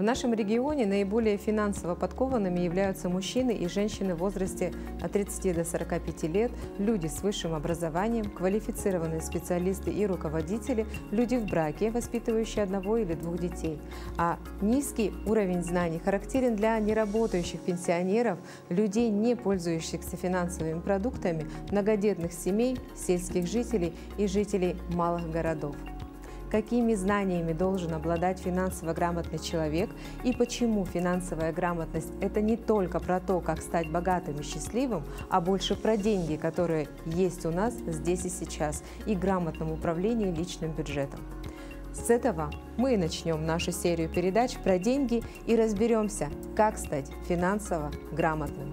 нашем регионе наиболее финансово подкованными являются мужчины и женщины в возрасте от 30 до 45 лет, люди с высшим образованием, квалифицированные специалисты и руководители, люди в браке, воспитывающие одного или двух детей. А низкий уровень знаний характерен для неработающих пенсионеров, людей, не пользующихся финансовыми продуктами, многодетных семей, сельских жителей и жителей малых городов. Какими знаниями должен обладать финансово грамотный человек и почему финансовая грамотность – это не только про то, как стать богатым и счастливым, а больше про деньги, которые есть у нас здесь и сейчас, и грамотном управлении личным бюджетом. С этого мы и начнем нашу серию передач про деньги и разберемся, как стать финансово грамотным.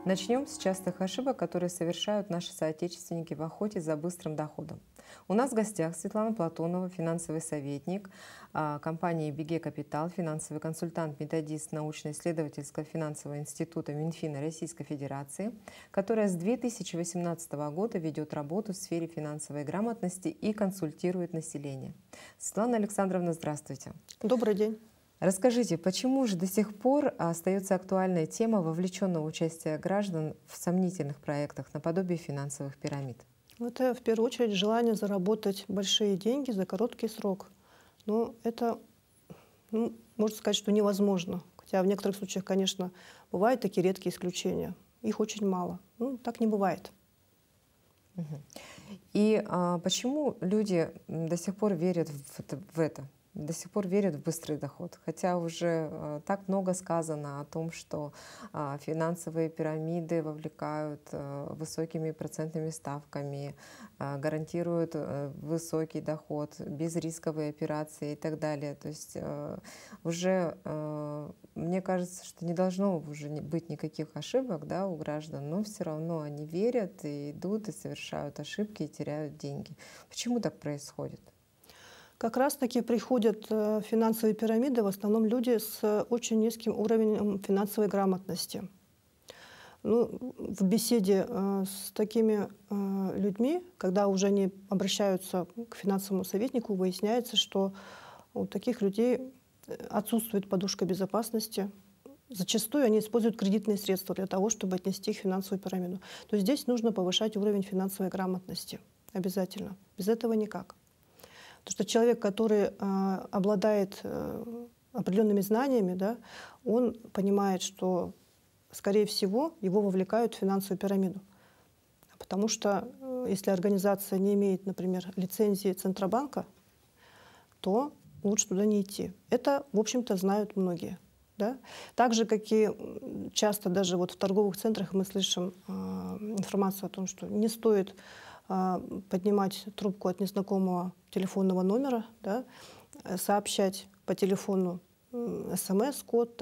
Начнем с частых ошибок, которые совершают наши соотечественники в охоте за быстрым доходом. У нас в гостях Светлана Платонова, финансовый советник компании «Беге Капитал», финансовый консультант, методист научно-исследовательского финансового института Минфина Российской Федерации, которая с 2018 года ведет работу в сфере финансовой грамотности и консультирует население. Светлана Александровна, здравствуйте. Добрый день. Расскажите, почему же до сих пор остается актуальная тема вовлеченного участия граждан в сомнительных проектах наподобие финансовых пирамид? Это в первую очередь желание заработать большие деньги за короткий срок. Но это, можно сказать, что невозможно. Хотя в некоторых случаях, конечно, бывают такие редкие исключения. Их очень мало. Так не бывает. И почему люди до сих пор верят в это? До сих пор верят в быстрый доход, хотя уже так много сказано о том, что финансовые пирамиды вовлекают высокими процентными ставками, гарантируют высокий доход, безрисковые операции и так далее. То есть уже мне кажется, что не должно уже быть никаких ошибок, да, у граждан, но все равно они верят и идут и совершают ошибки и теряют деньги. Почему так происходит? Как раз-таки приходят финансовые пирамиды в основном люди с очень низким уровнем финансовой грамотности. В беседе с такими людьми, когда уже они обращаются к финансовому советнику, выясняется, что у таких людей отсутствует подушка безопасности. Зачастую они используют кредитные средства для того, чтобы отнести их в финансовую пирамиду. То есть здесь нужно повышать уровень финансовой грамотности обязательно. Без этого никак. Потому что человек, который обладает определенными знаниями, да, он понимает, что, скорее всего, его вовлекают в финансовую пирамиду. Потому что если организация не имеет, например, лицензии Центробанка, то лучше туда не идти. Это, в общем-то, знают многие. Да? Так же, как и часто даже вот в торговых центрах мы слышим информацию о том, что не стоит поднимать трубку от незнакомого телефонного номера, да, сообщать по телефону СМС-код,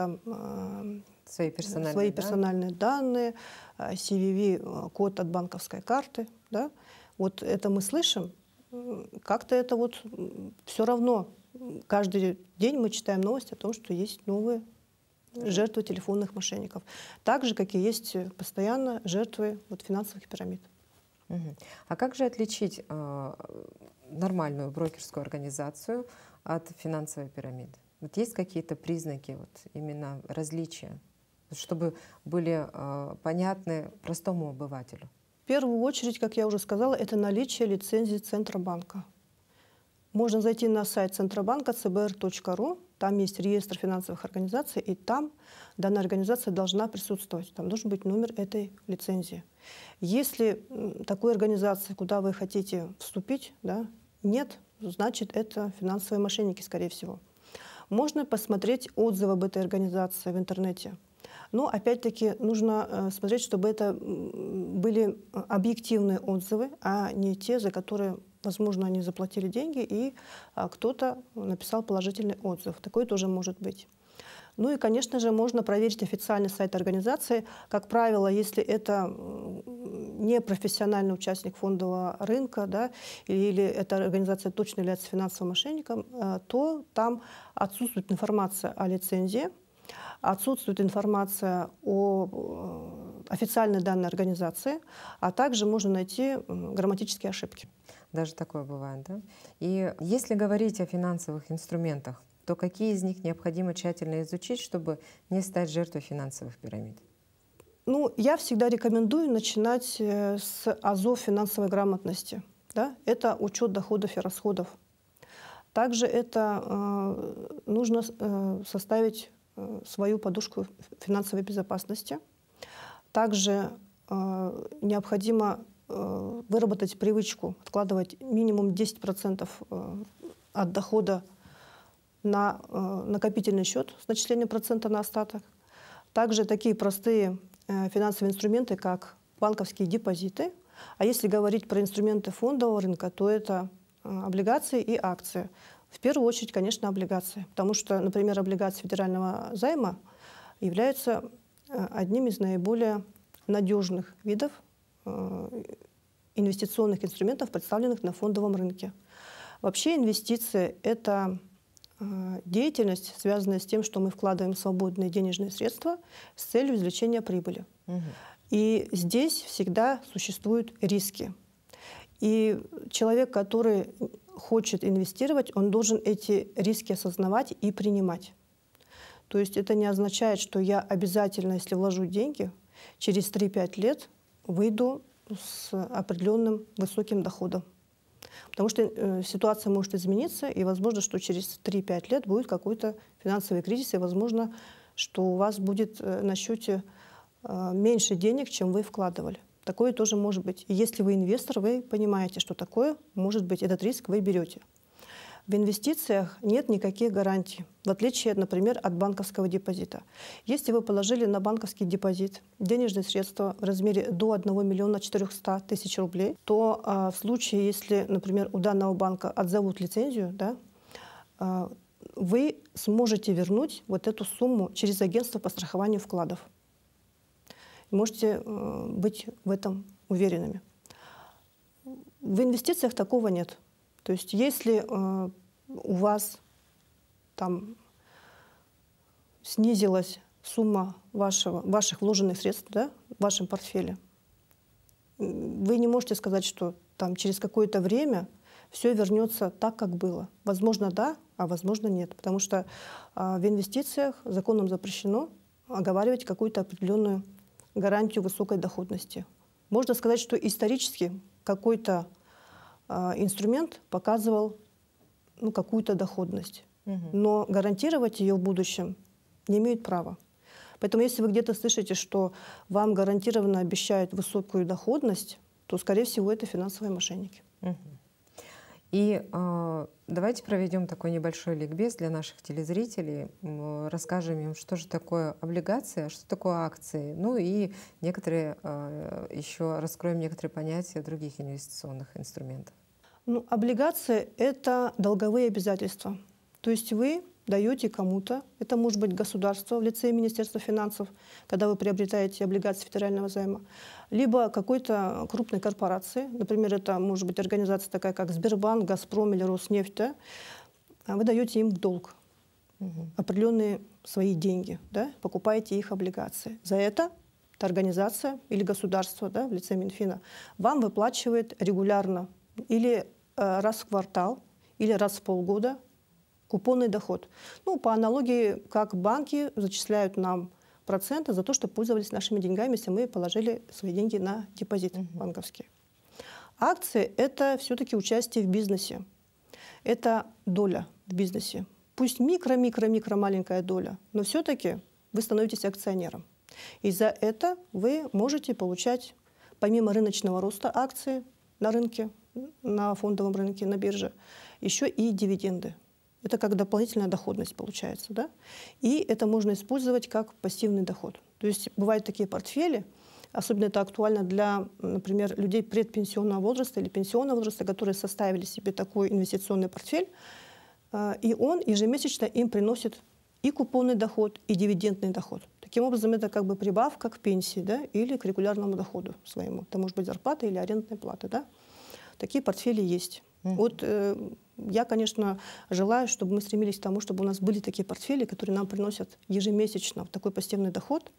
свои персональные данные, CVV-код от банковской карты. Да. Вот это мы слышим. Как-то это вот все равно. Каждый день мы читаем новости о том, что есть новые жертвы телефонных мошенников. Так же, как и есть постоянно жертвы финансовых пирамид. А как же отличить нормальную брокерскую организацию от финансовой пирамиды? Вот есть какие-то признаки, именно различия, чтобы были понятны простому обывателю? В первую очередь, как я уже сказала, это наличие лицензии Центробанка. Можно зайти на сайт Центробанка cbr.ru, там есть реестр финансовых организаций, и там данная организация должна присутствовать, там должен быть номер этой лицензии. Если такой организации, куда вы хотите вступить, да, нет, значит это финансовые мошенники, скорее всего. Можно посмотреть отзывы об этой организации в интернете. Но опять-таки нужно смотреть, чтобы это были объективные отзывы, а не те, за которые, возможно, они заплатили деньги, и кто-то написал положительный отзыв. Такое тоже может быть. Ну и, конечно же, можно проверить официальный сайт организации. Как правило, если это не профессиональный участник фондового рынка, да, или эта организация точно является финансовым мошенником, то там отсутствует информация о лицензии, отсутствует информация о официальной данной организации, а также можно найти грамматические ошибки. Даже такое бывает, да? И если говорить о финансовых инструментах, то какие из них необходимо тщательно изучить, чтобы не стать жертвой финансовых пирамид? Ну, я всегда рекомендую начинать с азов финансовой грамотности. Да? Это учет доходов и расходов. Также это нужно составить свою подушку финансовой безопасности. Также необходимо выработать привычку откладывать минимум 10% от дохода на накопительный счет с начислением процента на остаток. Также такие простые финансовые инструменты, как банковские депозиты. А если говорить про инструменты фондового рынка, то это облигации и акции. В первую очередь, конечно, облигации. Потому что, например, облигации федерального займа являются одним из наиболее надежных видов инвестиционных инструментов, представленных на фондовом рынке. Вообще инвестиции – это деятельность, связанная с тем, что мы вкладываем свободные денежные средства с целью извлечения прибыли. И здесь всегда существуют риски. И человек, который хочет инвестировать, он должен эти риски осознавать и принимать. То есть это не означает, что я обязательно, если вложу деньги, через 3-5 лет выйду с определенным высоким доходом. Потому что ситуация может измениться, и возможно, что через 3-5 лет будет какой-то финансовый кризис, и возможно, что у вас будет на счете меньше денег, чем вы вкладывали. Такое тоже может быть. И если вы инвестор, вы понимаете, что такое может быть, этот риск вы берете. В инвестициях нет никаких гарантий, в отличие, например, от банковского депозита. Если вы положили на банковский депозит денежные средства в размере до 1 400 000 рублей, то в случае, если, например, у данного банка отзовут лицензию, да, вы сможете вернуть вот эту сумму через агентство по страхованию вкладов. Можете быть в этом уверенными. В инвестициях такого нет. То есть если у вас там снизилась сумма ваших вложенных средств, да, в вашем портфеле, вы не можете сказать, что там через какое-то время все вернется так, как было. Возможно, да, а возможно, нет. Потому что в инвестициях законом запрещено оговаривать какую-то определенную гарантию высокой доходности. Можно сказать, что исторически какой-то инструмент показывал какую-то доходность, но гарантировать ее в будущем не имеют права. Поэтому если вы где-то слышите, что вам гарантированно обещают высокую доходность, то, скорее всего, это финансовые мошенники. И давайте проведем такой небольшой ликбез для наших телезрителей. Расскажем им, что же такое облигация, что такое акции. Ну и некоторые, еще раскроем некоторые понятия других инвестиционных инструментов. Ну, облигации – это долговые обязательства. То есть вы даете кому-то, это может быть государство в лице Министерства финансов, когда вы приобретаете облигации федерального займа, либо какой-то крупной корпорации, например, это может быть организация такая, как Сбербанк, Газпром или Роснефть, да? Вы даете им в долг определенные свои деньги, да? Покупаете их облигации. За это эта организация или государство, да, в лице Минфина вам выплачивает регулярно или раз в квартал, или раз в полгода купонный доход. Ну, по аналогии, как банки зачисляют нам проценты за то, что пользовались нашими деньгами, если мы положили свои деньги на депозит банковский. Акции – это все-таки участие в бизнесе. Это доля в бизнесе. Пусть микро-микро-микро маленькая доля, но все-таки вы становитесь акционером. И за это вы можете получать, помимо рыночного роста акций на рынке, на фондовом рынке, на бирже, еще и дивиденды. Это как дополнительная доходность получается. Да? И это можно использовать как пассивный доход. То есть бывают такие портфели, особенно это актуально для, например, людей предпенсионного возраста или пенсионного возраста, которые составили себе такой инвестиционный портфель, и он ежемесячно им приносит и купонный доход, и дивидендный доход. Таким образом, это как бы прибавка к пенсии, да, или к регулярному доходу своему. Это может быть зарплата или арендная плата. Да? Такие портфели есть. Вот я, конечно, желаю, чтобы мы стремились к тому, чтобы у нас были такие портфели, которые нам приносят ежемесячно такой пассивный доход,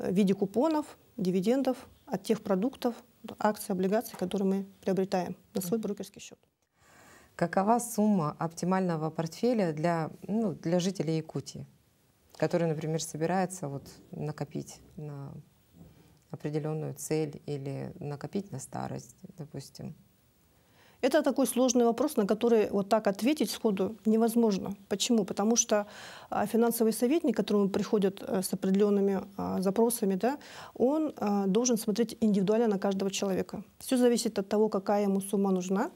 в виде купонов, дивидендов от тех продуктов, акций, облигаций, которые мы приобретаем на свой брокерский счет. Какова сумма оптимального портфеля для жителей Якутии, которые, например, собираются накопить на определенную цель или накопить на старость, допустим? Это такой сложный вопрос, на который вот так ответить сходу невозможно. Почему? Потому что финансовый советник, к которому приходят с определенными запросами, да, он должен смотреть индивидуально на каждого человека. Все зависит от того, какая ему сумма нужна,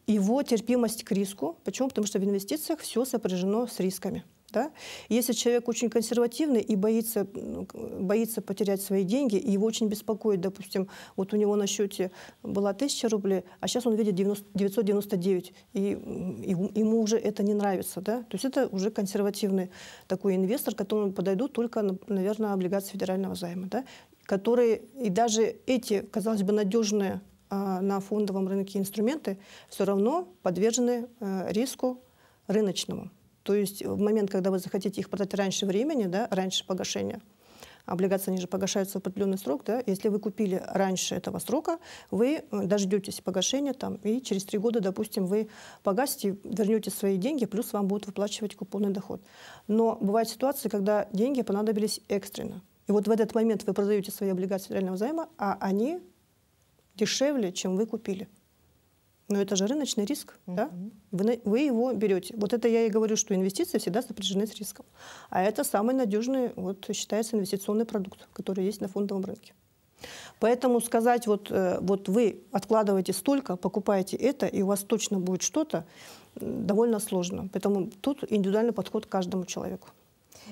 его терпимость к риску. Почему? Потому что в инвестициях все сопряжено с рисками. Да? Если человек очень консервативный и боится потерять свои деньги, и его очень беспокоит, допустим, вот у него на счете была 1000 рублей, а сейчас он видит 999, и ему уже это не нравится. Да? То есть это уже консервативный такой инвестор, к которому подойдут только, наверное, облигации федерального займа, да? Которые, и даже эти, казалось бы, надежные на фондовом рынке инструменты все равно подвержены риску рыночному. То есть в момент, когда вы захотите их продать раньше времени, да, раньше погашения, облигации они же погашаются в определенный срок, да, если вы купили раньше этого срока, вы дождетесь погашения там, и через 3 года, допустим, вы погасите, вернете свои деньги, плюс вам будут выплачивать купонный доход. Но бывают ситуации, когда деньги понадобились экстренно. И вот в этот момент вы продаете свои облигации федерального займа, а они дешевле, чем вы купили. Но это же рыночный риск, да? Вы его берете. Вот это я и говорю, что инвестиции всегда сопряжены с риском. А это самый надежный, считается, инвестиционный продукт, который есть на фондовом рынке. Поэтому сказать, вот вы откладываете столько, покупаете это, и у вас точно будет что-то, довольно сложно. Поэтому тут индивидуальный подход к каждому человеку.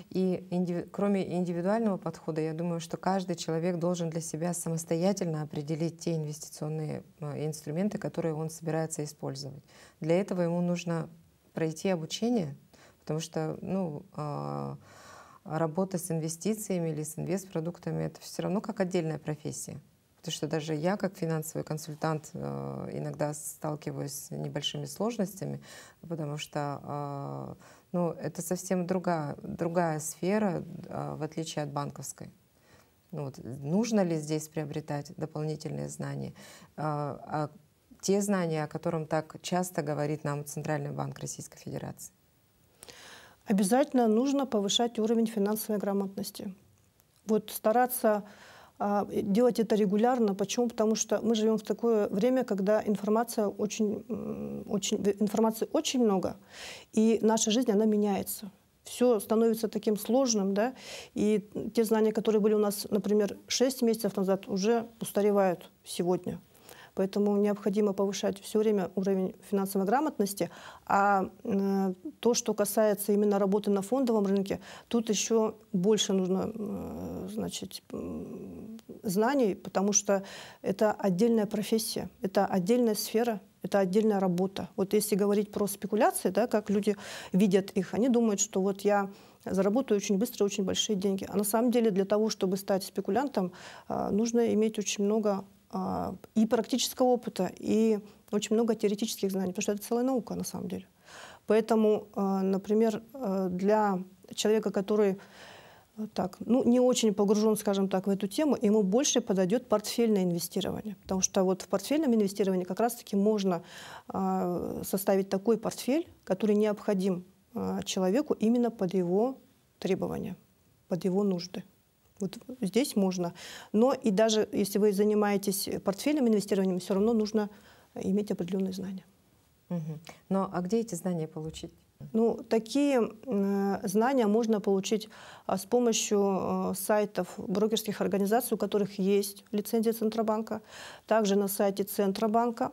И кроме индивидуального подхода, я думаю, что каждый человек должен для себя самостоятельно определить те инвестиционные инструменты, которые он собирается использовать. Для этого ему нужно пройти обучение, потому что работа с инвестициями или с инвестпродуктами — это все равно как отдельная профессия. Потому что даже я, как финансовый консультант, иногда сталкиваюсь с небольшими сложностями, потому что это совсем другая сфера, в отличие от банковской. Нужно ли здесь приобретать дополнительные знания? Те знания, о которых так часто говорит нам Центральный банк Российской Федерации. Обязательно нужно повышать уровень финансовой грамотности. Стараться делать это регулярно. Почему? Потому что мы живем в такое время, когда информации очень много, и наша жизнь, она меняется. Все становится таким сложным, да, и те знания, которые были у нас, например, 6 месяцев назад, уже устаревают сегодня. Поэтому необходимо повышать все время уровень финансовой грамотности. А то, что касается именно работы на фондовом рынке, тут еще больше нужно знаний, потому что это отдельная профессия, это отдельная сфера, это отдельная работа. Вот если говорить про спекуляции, да, как люди видят их, они думают, что я заработаю очень быстро очень большие деньги. А на самом деле для того, чтобы стать спекулянтом, нужно иметь очень много и практического опыта, и очень много теоретических знаний, потому что это целая наука на самом деле. Поэтому, например, для человека, который не очень погружен, скажем так, в эту тему, ему больше подойдет портфельное инвестирование. Потому что в портфельном инвестировании как раз-таки можно составить такой портфель, который необходим человеку именно под его требования, под его нужды. Здесь можно. Но и даже если вы занимаетесь портфельным инвестированием, все равно нужно иметь определенные знания. А где эти знания получить? Такие знания можно получить с помощью сайтов брокерских организаций, у которых есть лицензия Центробанка, также на сайте Центробанка.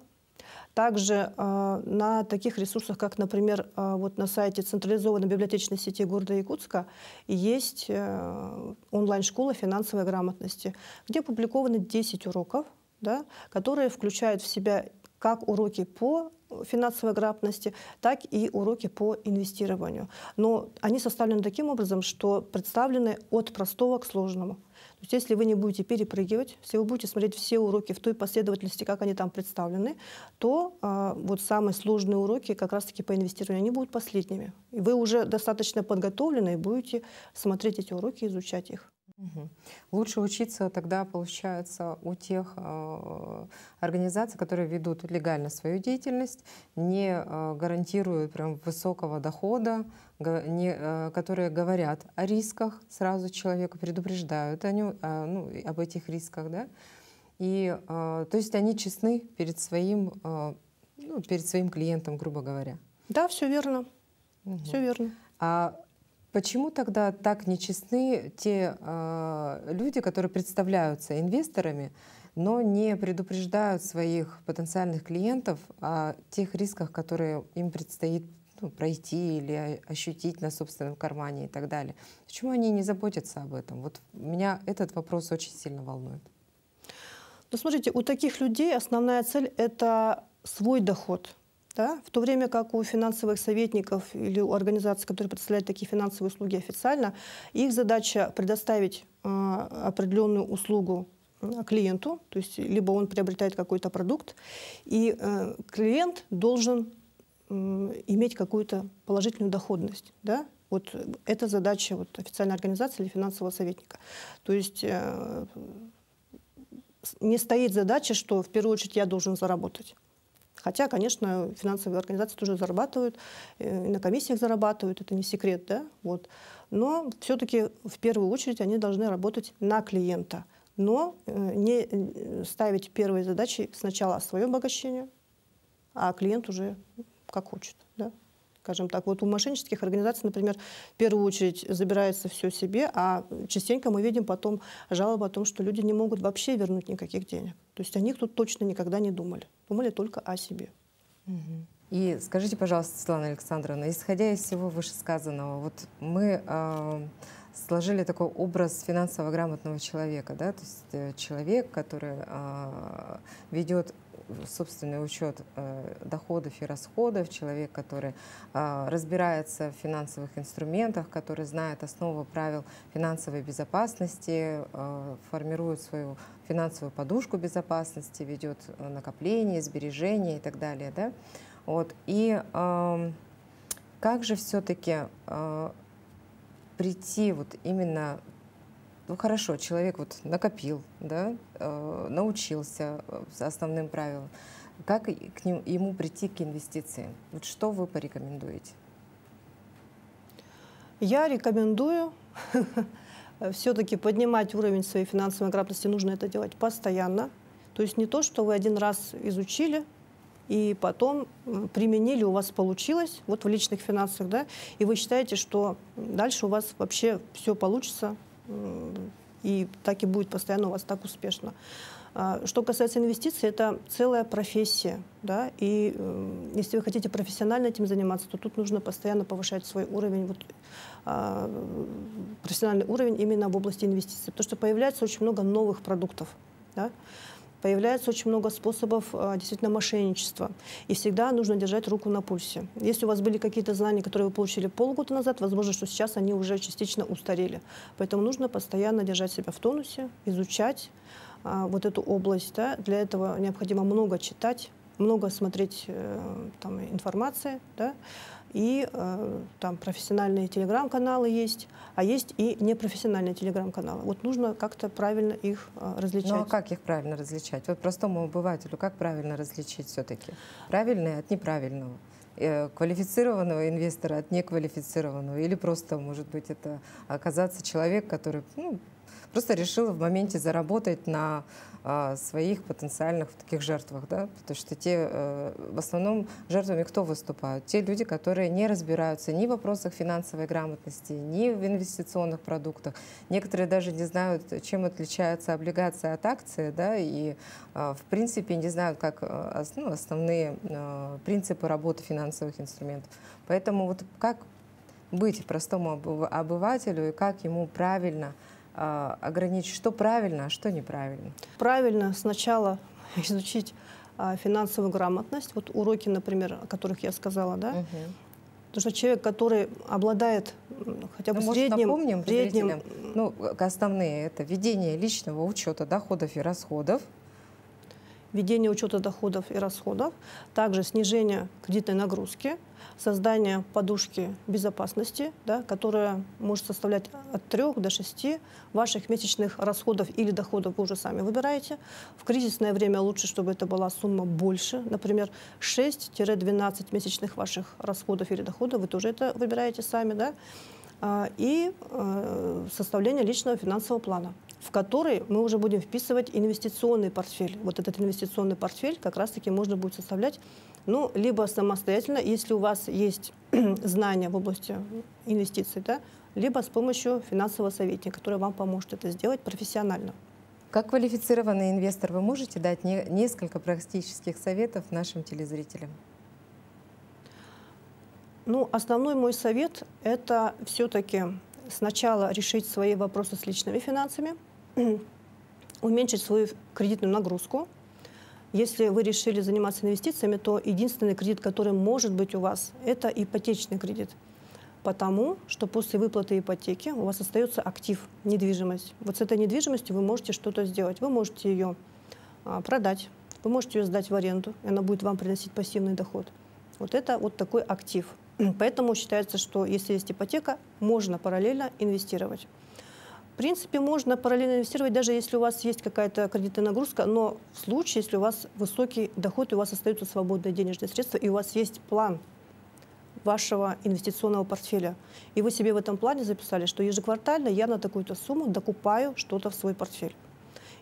Также на таких ресурсах, как, например, на сайте централизованной библиотечной сети города Якутска есть онлайн-школа финансовой грамотности, где опубликованы 10 уроков, да, которые включают в себя как уроки по финансовой грамотности, так и уроки по инвестированию. Но они составлены таким образом, что представлены от простого к сложному. То есть если вы не будете перепрыгивать, если вы будете смотреть все уроки в той последовательности, как они там представлены, то самые сложные уроки как раз-таки по инвестированию, они будут последними. И вы уже достаточно подготовлены и будете смотреть эти уроки, изучать их. Лучше учиться тогда, получается, у тех организаций, которые ведут легально свою деятельность, не гарантируют прям высокого дохода, которые говорят о рисках сразу человеку, предупреждают об этих рисках, да? И, то есть они честны перед своим клиентом, грубо говоря. Да, все верно. Все верно. Почему тогда так нечестны те люди, которые представляются инвесторами, но не предупреждают своих потенциальных клиентов о тех рисках, которые им предстоит пройти или ощутить на собственном кармане и так далее? Почему они не заботятся об этом? Вот меня этот вопрос очень сильно волнует. Ну, смотрите, у таких людей основная цель – это свой доход. Да? В то время как у финансовых советников или у организаций, которые предоставляют такие финансовые услуги официально, их задача предоставить определенную услугу клиенту, то есть либо он приобретает какой-то продукт, и клиент должен иметь какую-то положительную доходность. Да? Вот это задача официальной организации или финансового советника. То есть не стоит задача, что в первую очередь я должен заработать. Хотя, конечно, финансовые организации тоже зарабатывают, на комиссиях зарабатывают, это не секрет, да? Вот. Но все-таки в первую очередь они должны работать на клиента, но не ставить первой задачей сначала свое обогащение, а клиент уже как хочет, да? Скажем так, вот у мошеннических организаций, например, в первую очередь забирается все себе, а частенько мы видим потом жалобы о том, что люди не могут вообще вернуть никаких денег. То есть о них тут точно никогда не думали. Думали только о себе. И скажите, пожалуйста, Светлана Александровна, исходя из всего вышесказанного, вот мы сложили такой образ финансово грамотного человека, да? То есть человек, который ведет собственный учет доходов и расходов, человек, который разбирается в финансовых инструментах, который знает основы правил финансовой безопасности, формирует свою финансовую подушку безопасности, ведет накопление, сбережения и так далее. Да? Вот. И как же все-таки прийти вот именно... Ну хорошо, человек вот накопил, да, научился основным правилам. Как ему прийти к инвестициям? Вот что вы порекомендуете? Я рекомендую все-таки поднимать уровень своей финансовой грамотности. Нужно это делать постоянно. То есть не то, что вы один раз изучили, и потом применили, у вас получилось, вот в личных финансах, да, и вы считаете, что дальше у вас вообще все получится, и так и будет постоянно у вас так успешно. Что касается инвестиций, это целая профессия. Да? И если вы хотите профессионально этим заниматься, то тут нужно постоянно повышать свой уровень, профессиональный уровень именно в области инвестиций. Потому что появляется очень много новых продуктов. Да? Появляется очень много способов действительно мошенничества. И всегда нужно держать руку на пульсе. Если у вас были какие-то знания, которые вы получили полгода назад, возможно, что сейчас они уже частично устарели. Поэтому нужно постоянно держать себя в тонусе, изучать вот эту область. Да? Для этого необходимо много читать, много смотреть информации. Да? И там профессиональные телеграм-каналы есть, а есть и непрофессиональные телеграм-каналы. Вот нужно как-то правильно их различать. Ну а как их правильно различать? Вот простому обывателю как правильно различить все-таки? Правильное от неправильного? Квалифицированного инвестора от неквалифицированного? Или просто, может быть, это оказаться человек, который просто решил в моменте заработать на своих потенциальных таких жертвах, да? Потому что в основном жертвами кто выступают? Те люди, которые не разбираются ни в вопросах финансовой грамотности, ни в инвестиционных продуктах. Некоторые даже не знают, чем отличаются облигации от акций, да? И в принципе не знают, как основные принципы работы финансовых инструментов. Поэтому вот как быть простому обывателю и как ему правильно ограничить, что правильно, а что неправильно? Правильно сначала изучить финансовую грамотность. Вот уроки, например, о которых я сказала, да? Потому что человек, который обладает хотя бы средним... Напомним зрителям, основные — это ведение личного учета доходов и расходов. ведение учета доходов и расходов, также снижение кредитной нагрузки, создание подушки безопасности, да, которая может составлять от 3 до 6 ваших месячных расходов или доходов, вы уже сами выбираете. В кризисное время лучше, чтобы это была сумма больше, например, 6-12 месячных ваших расходов или доходов, вы тоже это выбираете сами, да, и составление личного финансового плана, в который мы уже будем вписывать инвестиционный портфель. Вот этот инвестиционный портфель как раз-таки можно будет составлять, ну, либо самостоятельно, если у вас есть знания в области инвестиций, да, либо с помощью финансового советника, который вам поможет это сделать профессионально. Как квалифицированный инвестор вы можете дать несколько практических советов нашим телезрителям? Ну, основной мой совет – это все-таки сначала решить свои вопросы с личными финансами, уменьшить свою кредитную нагрузку. Если вы решили заниматься инвестициями, то единственный кредит, который может быть у вас, это ипотечный кредит. Потому что после выплаты ипотеки у вас остается актив, недвижимость. Вот с этой недвижимостью вы можете что-то сделать. Вы можете ее продать, вы можете ее сдать в аренду, и она будет вам приносить пассивный доход. Вот это вот такой актив. Поэтому считается, что если есть ипотека, можно параллельно инвестировать. В принципе, можно параллельно инвестировать, даже если у вас есть какая-то кредитная нагрузка, но в случае, если у вас высокий доход, и у вас остаются свободные денежные средства, и у вас есть план вашего инвестиционного портфеля. И вы себе в этом плане записали, что ежеквартально я на такую-то сумму докупаю что-то в свой портфель.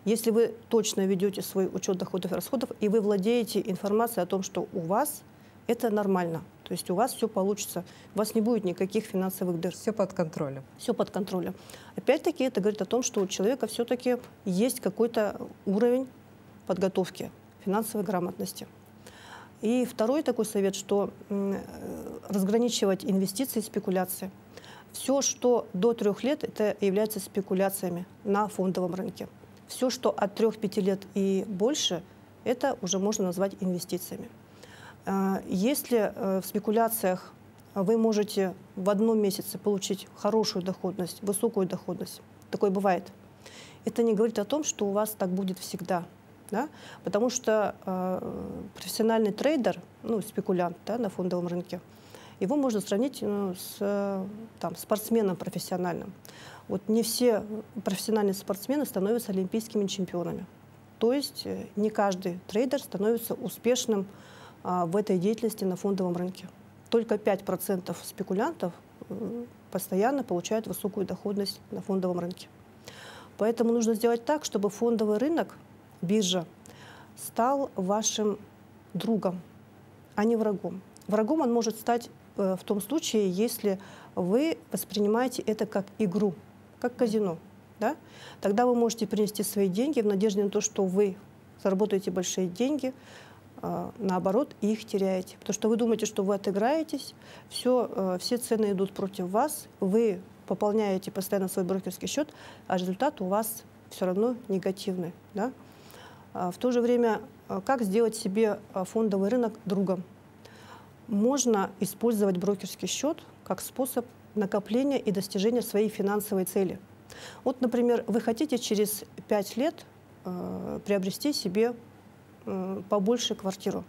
Если вы точно ведете свой учет доходов и расходов, и вы владеете информацией о том, что у вас это нормально, то есть у вас все получится, у вас не будет никаких финансовых дыр. Все под контролем. Все под контролем. Опять-таки это говорит о том, что у человека все-таки есть какой-то уровень подготовки, финансовой грамотности. И второй такой совет, что разграничивать инвестиции и спекуляции. Все, что до 3 лет, это является спекуляциями на фондовом рынке. Все, что от 3-5 лет и больше, это уже можно назвать инвестициями. Если в спекуляциях вы можете в одном месяце получить хорошую доходность, высокую доходность, такое бывает, это не говорит о том, что у вас так будет всегда. Да? Потому что профессиональный трейдер, ну, спекулянт, да, на фондовом рынке, его можно сравнить с спортсменом профессиональным. Вот не все профессиональные спортсмены становятся олимпийскими чемпионами. То есть не каждый трейдер становится успешным в этой деятельности на фондовом рынке. Только 5% спекулянтов постоянно получают высокую доходность на фондовом рынке. Поэтому нужно сделать так, чтобы фондовый рынок, биржа, стал вашим другом, а не врагом. Врагом он может стать в том случае, если вы воспринимаете это как игру, как казино. Да? Тогда вы можете принести свои деньги в надежде на то, что вы заработаете большие деньги, наоборот, их теряете. Потому что вы думаете, что вы отыграетесь, все цены идут против вас, вы пополняете постоянно свой брокерский счет, а результат у вас все равно негативный. Да? В то же время, как сделать себе фондовый рынок другом? Можно использовать брокерский счет как способ накопления и достижения своей финансовой цели. Вот, например, вы хотите через 5 лет приобрести себе побольше квартиру.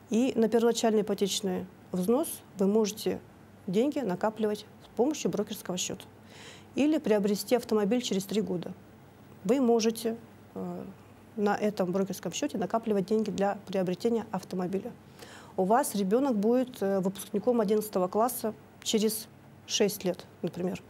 И на первоначальный ипотечный взнос вы можете деньги накапливать с помощью брокерского счета. Или приобрести автомобиль через 3 года. Вы можете на этом брокерском счете накапливать деньги для приобретения автомобиля. У вас ребенок будет выпускником 11 класса через 6 лет, например.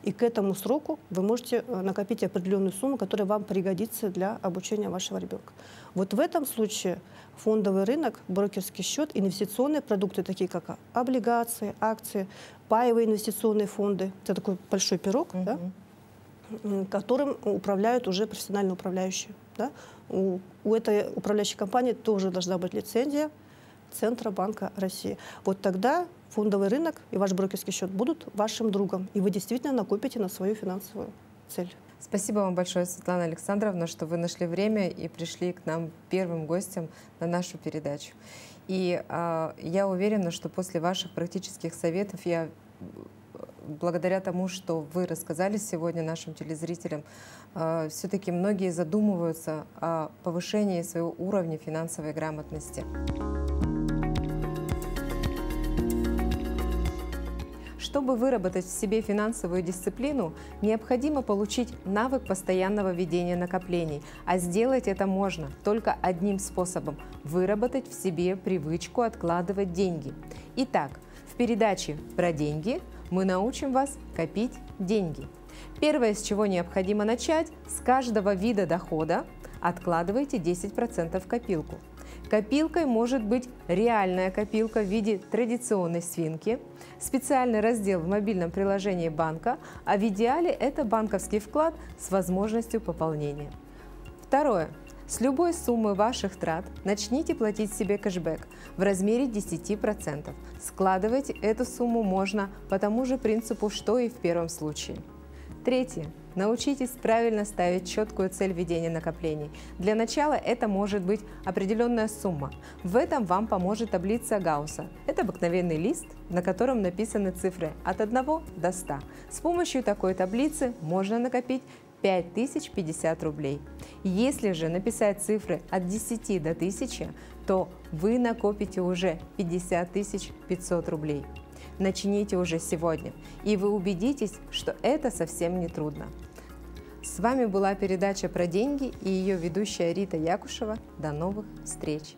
И к этому сроку вы можете накопить определенную сумму, которая вам пригодится для обучения вашего ребенка. Вот в этом случае фондовый рынок, брокерский счет, инвестиционные продукты, такие как облигации, акции, паевые инвестиционные фонды, это такой большой пирог, да, которым управляют уже профессиональные управляющие. Да. У этой управляющей компании тоже должна быть лицензия Центробанка России. Вот тогда фондовый рынок и ваш брокерский счет будут вашим другом, и вы действительно накопите на свою финансовую цель. Спасибо вам большое, Светлана Александровна, что вы нашли время и пришли к нам первым гостем на нашу передачу. И я уверена, что после ваших практических советов я благодаря тому, что вы рассказали сегодня нашим телезрителям, все-таки многие задумываются о повышении своего уровня финансовой грамотности. Чтобы выработать в себе финансовую дисциплину, необходимо получить навык постоянного ведения накоплений, а сделать это можно только одним способом – выработать в себе привычку откладывать деньги. Итак, в передаче про деньги мы научим вас копить деньги. Первое, с чего необходимо начать – с каждого вида дохода откладывайте 10% в копилку. Копилкой может быть реальная копилка в виде традиционной свинки, специальный раздел в мобильном приложении банка, а в идеале это банковский вклад с возможностью пополнения. Второе. С любой суммы ваших трат начните платить себе кэшбэк в размере 10%. Складывать эту сумму можно по тому же принципу, что и в первом случае. Третье. Научитесь правильно ставить четкую цель ведения накоплений. Для начала это может быть определенная сумма. В этом вам поможет таблица Гаусса. Это обыкновенный лист, на котором написаны цифры от 1 до 100. С помощью такой таблицы можно накопить 5050 рублей. Если же написать цифры от 10 до 1000, то вы накопите уже 50 500 рублей. Начните уже сегодня, и вы убедитесь, что это совсем не трудно. С вами была передача про деньги и ее ведущая Рита Якушева. До новых встреч!